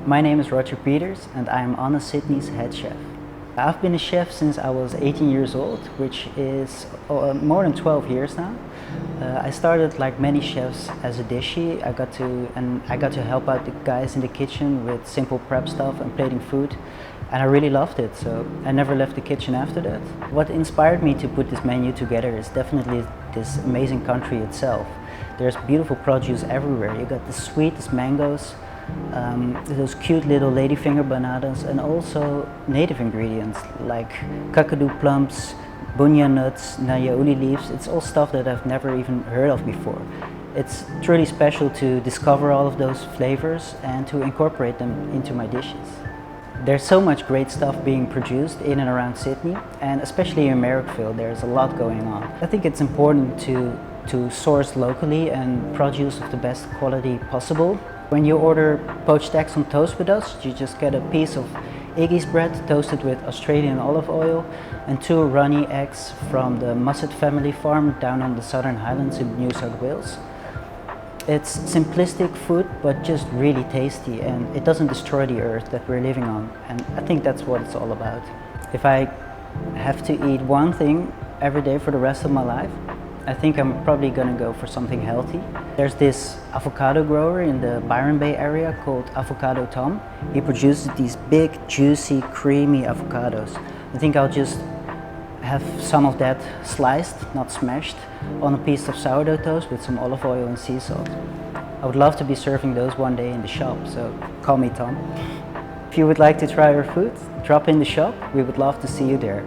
My name is Roger Peeters and I am ONA Sydney's head chef. I've been a chef since I was 18 years old, which is more than 12 years now. I started like many chefs as a dishie. I got to help out the guys in the kitchen with simple prep stuff and plating food, and I really loved it, so I never left the kitchen after that. What inspired me to put this menu together is definitely this amazing country itself. There's beautiful produce everywhere. You got the sweetest mangoes, those cute little ladyfinger bananas, and also native ingredients like kakadu plums, bunya nuts, nayauli leaves. It's all stuff that I've never even heard of before. It's truly special to discover all of those flavors and to incorporate them into my dishes. There's so much great stuff being produced in and around Sydney, and especially in Marrickville there's a lot going on. I think it's important to source locally and produce of the best quality possible. When you order poached eggs on toast with us, you just get a piece of Iggy's bread toasted with Australian olive oil and 2 runny eggs from the Musset family farm down on the Southern Highlands in New South Wales. It's simplistic food, but just really tasty, and it doesn't destroy the earth that we're living on, and I think that's what it's all about. If I have to eat one thing every day for the rest of my life, I think I'm probably gonna go for something healthy. There's this avocado grower in the Byron Bay area called Avocado Tom. He produces these big, juicy, creamy avocados. I think I'll just have some of that sliced, not smashed, on a piece of sourdough toast with some olive oil and sea salt. I would love to be serving those one day in the shop, so call me Tom. If you would like to try our food, drop in the shop. We would love to see you there.